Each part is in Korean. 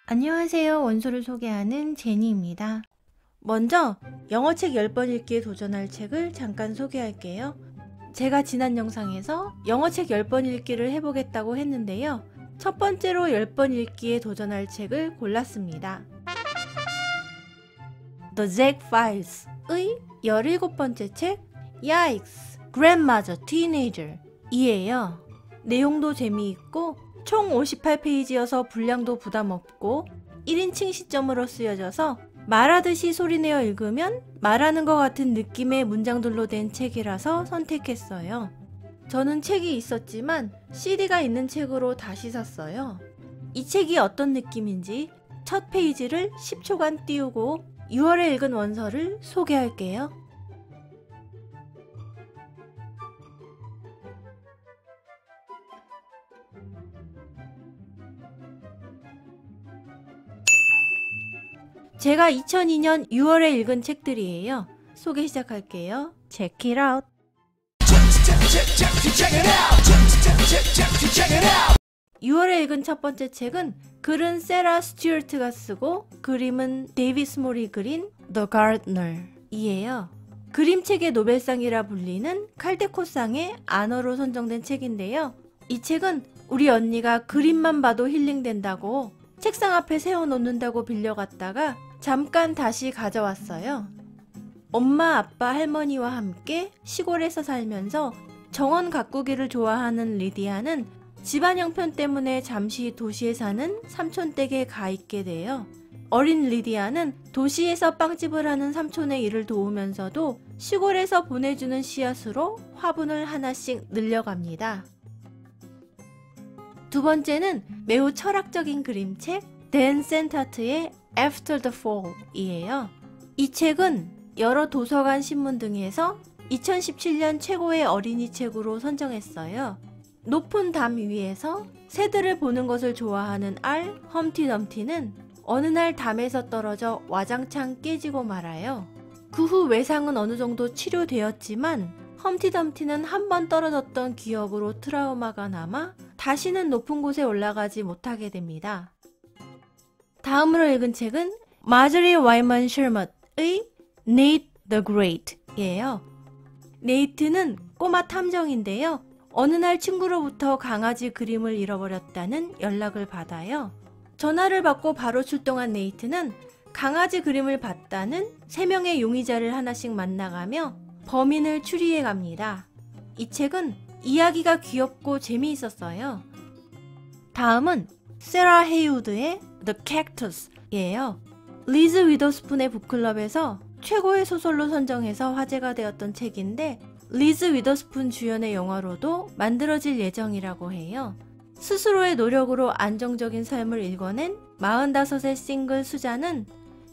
안녕하세요. 원소를 소개하는 제니입니다. 먼저 영어책 10번 읽기에 도전할 책을 잠깐 소개할게요. 제가 지난 영상에서 영어책 10번 읽기를 해보겠다고 했는데요. 첫 번째로 10번 읽기에 도전할 책을 골랐습니다. The Jack Files의 17번째 책 Yikes! Grandma's a Teenager 이에요. 내용도 재미있고 총 58페이지여서 분량도 부담없고 1인칭 시점으로 쓰여져서 말하듯이 소리내어 읽으면 말하는 것 같은 느낌의 문장들로 된 책이라서 선택했어요. 저는 책이 있었지만 CD가 있는 책으로 다시 샀어요. 이 책이 어떤 느낌인지 첫 페이지를 10초간 띄우고 6월에 읽은 원서를 소개할게요. 제가 2002년 6월에 읽은 책들이에요. 소개 시작할게요. Check it out. 6월에 읽은 첫 번째 책은 글은 세라 스튜어트가 쓰고 그림은 데이빗 스몰이 그린 The Gardener 이에요. 그림책의 노벨상이라 불리는 칼데코상의 안어로 선정된 책인데요. 이 책은 우리 언니가 그림만 봐도 힐링된다고 책상 앞에 세워놓는다고 빌려갔다가 잠깐 다시 가져왔어요. 엄마, 아빠, 할머니와 함께 시골에서 살면서 정원 가꾸기를 좋아하는 리디아는 집안 형편 때문에 잠시 도시에 사는 삼촌 댁에 가 있게 돼요. 어린 리디아는 도시에서 빵집을 하는 삼촌의 일을 도우면서도 시골에서 보내주는 씨앗으로 화분을 하나씩 늘려갑니다. 두 번째는 매우 철학적인 그림책 댄 센타트의 After the Fall 이에요. 이 책은 여러 도서관 신문 등에서 2017년 최고의 어린이 책으로 선정했어요. 높은 담 위에서 새들을 보는 것을 좋아하는 알 험티덤티는 어느 날 담에서 떨어져 와장창 깨지고 말아요. 그 후 외상은 어느 정도 치료되었지만 험티덤티는 한 번 떨어졌던 기억으로 트라우마가 남아 다시는 높은 곳에 올라가지 못하게 됩니다. 다음으로 읽은 책은 마저리 와이먼 셔먼의 Nate the Great 이에요. 네이트는 꼬마 탐정인데요. 어느 날 친구로부터 강아지 그림을 잃어버렸다는 연락을 받아요. 전화를 받고 바로 출동한 네이트는 강아지 그림을 봤다는 3명의 용의자를 하나씩 만나가며 범인을 추리해 갑니다. 이 책은 이야기가 귀엽고 재미있었어요. 다음은 세라 헤이우드의 The Cactus 예요. 리즈 위더스푼의 북클럽에서 최고의 소설로 선정해서 화제가 되었던 책인데 리즈 위더스푼 주연의 영화로도 만들어질 예정이라고 해요. 스스로의 노력으로 안정적인 삶을 일궈낸 45의 싱글 수자는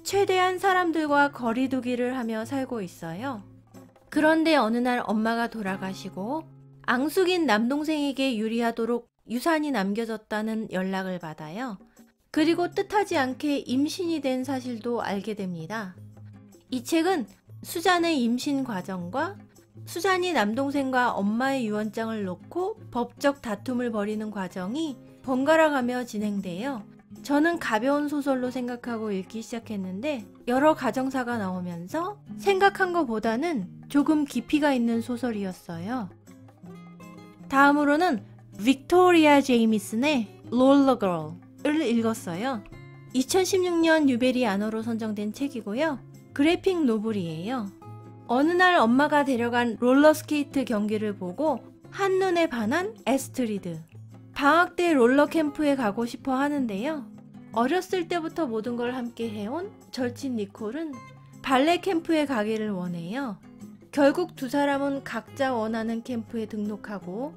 최대한 사람들과 거리두기를 하며 살고 있어요. 그런데 어느 날 엄마가 돌아가시고 앙숙인 남동생에게 유리하도록 유산이 남겨졌다는 연락을 받아요. 그리고 뜻하지 않게 임신이 된 사실도 알게 됩니다. 이 책은 수잔의 임신 과정과 수잔이 남동생과 엄마의 유언장을 놓고 법적 다툼을 벌이는 과정이 번갈아가며 진행돼요. 저는 가벼운 소설로 생각하고 읽기 시작했는데 여러 가정사가 나오면서 생각한 것보다는 조금 깊이가 있는 소설이었어요. 다음으로는 빅토리아 제이미슨의 롤러걸을 읽었어요. 2016년 뉴베리 안어로 선정된 책이고요. 그래픽 노블이에요. 어느 날 엄마가 데려간 롤러스케이트 경기를 보고 한눈에 반한 에스트리드. 방학 때 롤러 캠프에 가고 싶어 하는데요. 어렸을 때부터 모든 걸 함께 해온 절친 니콜은 발레 캠프에 가기를 원해요. 결국 두 사람은 각자 원하는 캠프에 등록하고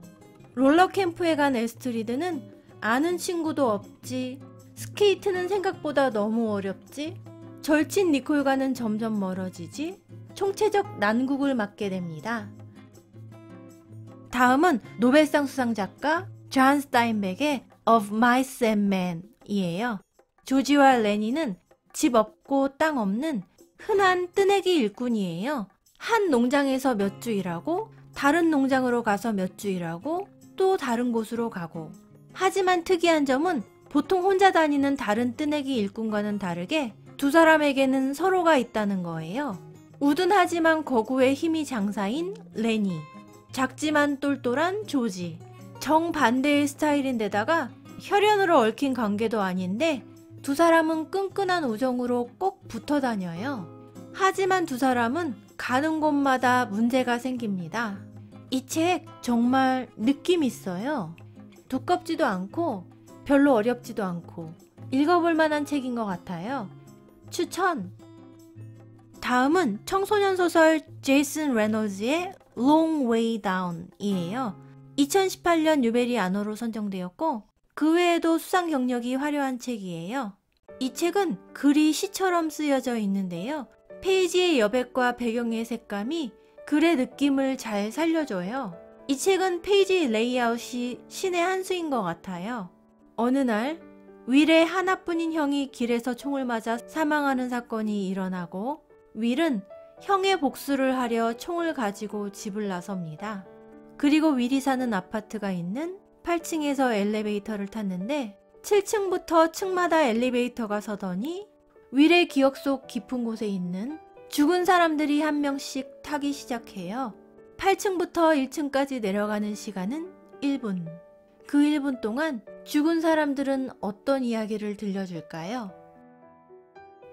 롤러 캠프에 간 에스트리드는 아는 친구도 없지, 스케이트는 생각보다 너무 어렵지, 절친 니콜과는 점점 멀어지지, 총체적 난국을 맞게 됩니다. 다음은 노벨상 수상 작가 존 스타인백의 Of Mice and Men 이에요. 조지와 레니는 집 없고 땅 없는 흔한 뜨내기 일꾼이에요. 한 농장에서 몇 주 일하고 다른 농장으로 가서 몇 주 일하고 또 다른 곳으로 가고 하지만 특이한 점은 보통 혼자 다니는 다른 뜨내기 일꾼과는 다르게 두 사람에게는 서로가 있다는 거예요. 우둔하지만 거구의 힘이 장사인 레니, 작지만 똘똘한 조지. 정반대의 스타일인데다가 혈연으로 얽힌 관계도 아닌데 두 사람은 끈끈한 우정으로 꼭 붙어 다녀요. 하지만 두 사람은 가는 곳마다 문제가 생깁니다. 이 책 정말 느낌 있어요. 두껍지도 않고 별로 어렵지도 않고 읽어볼 만한 책인 것 같아요. 추천! 다음은 청소년 소설 제이슨 레놀즈의 Long Way Down 이에요. 2018년 뉴베리 안호로 선정되었고 그 외에도 수상 경력이 화려한 책이에요. 이 책은 글이 시처럼 쓰여져 있는데요. 페이지의 여백과 배경의 색감이 글의 느낌을 잘 살려줘요. 이 책은 페이지 레이아웃이 신의 한 수인 것 같아요. 어느 날 윌의 하나뿐인 형이 길에서 총을 맞아 사망하는 사건이 일어나고 윌은 형의 복수를 하려 총을 가지고 집을 나섭니다. 그리고 윌이 사는 아파트가 있는 8층에서 엘리베이터를 탔는데 7층부터 층마다 엘리베이터가 서더니 윌의 기억 속 깊은 곳에 있는 죽은 사람들이 한 명씩 타기 시작해요. 8층부터 1층까지 내려가는 시간은 1분. 그 1분 동안 죽은 사람들은 어떤 이야기를 들려줄까요?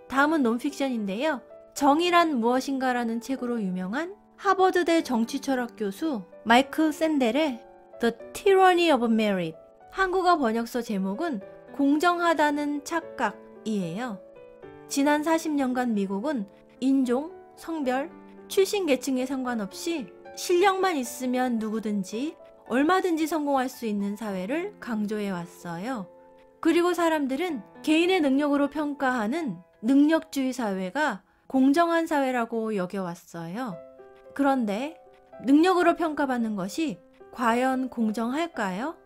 다음은 논픽션인데요. 정의란 무엇인가라는 책으로 유명한 하버드대 정치철학 교수 마이클 샌델의 The Tyranny of Merit, 한국어 번역서 제목은 공정하다는 착각이에요. 지난 40년간 미국은 인종, 성별, 출신 계층에 상관없이 실력만 있으면 누구든지 얼마든지 성공할 수 있는 사회를 강조해 왔어요. 그리고 사람들은 개인의 능력으로 평가하는 능력주의 사회가 공정한 사회라고 여겨왔어요. 그런데 능력으로 평가받는 것이 과연 공정할까요?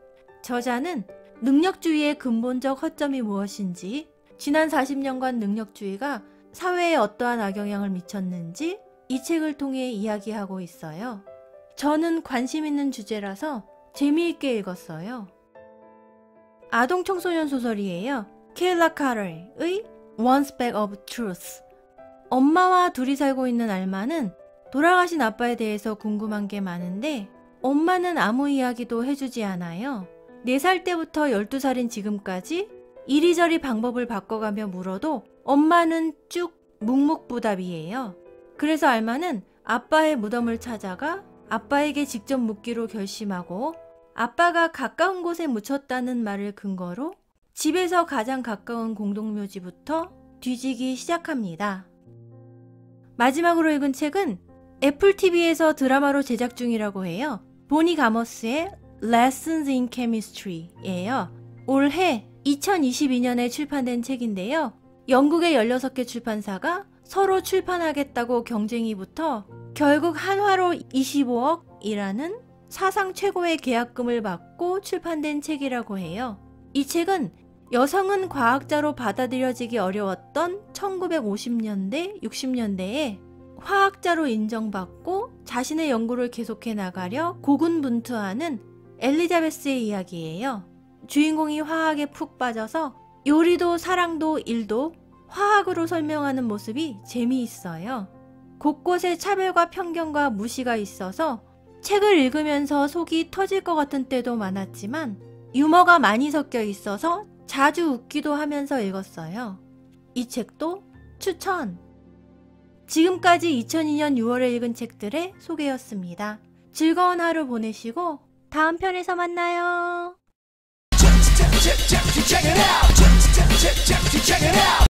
저자는 능력주의의 근본적 허점이 무엇인지, 지난 40년간 능력주의가 사회에 어떠한 악영향을 미쳤는지 이 책을 통해 이야기하고 있어요. 저는 관심 있는 주제라서 재미있게 읽었어요. 아동 청소년 소설이에요. 케일라 카러의 One Speck of Truth. 엄마와 둘이 살고 있는 알마는 돌아가신 아빠에 대해서 궁금한 게 많은데 엄마는 아무 이야기도 해주지 않아요. 4살 때부터 12살인 지금까지 이리저리 방법을 바꿔가며 물어도 엄마는 쭉 묵묵부답이에요. 그래서 알마는 아빠의 무덤을 찾아가 아빠에게 직접 묻기로 결심하고 아빠가 가까운 곳에 묻혔다는 말을 근거로 집에서 가장 가까운 공동묘지부터 뒤지기 시작합니다. 마지막으로 읽은 책은 애플 TV에서 드라마로 제작 중이라고 해요. 보니 가머스의 Lessons in Chemistry예요. 올해 2022년에 출판된 책인데요. 영국의 16개 출판사가 서로 출판하겠다고 경쟁이 붙어 결국 한화로 25억이라는 사상 최고의 계약금을 받고 출판된 책이라고 해요. 이 책은 여성은 과학자로 받아들여지기 어려웠던 1950년대, 60년대에 화학자로 인정받고 자신의 연구를 계속해 나가려 고군분투하는 엘리자베스의 이야기예요. 주인공이 화학에 푹 빠져서 요리도 사랑도 일도 화학으로 설명하는 모습이 재미있어요. 곳곳에 차별과 편견과 무시가 있어서 책을 읽으면서 속이 터질 것 같은 때도 많았지만 유머가 많이 섞여 있어서 자주 웃기도 하면서 읽었어요. 이 책도 추천! 지금까지 2002년 6월에 읽은 책들의 소개였습니다. 즐거운 하루 보내시고 다음 편에서 만나요. Check it out.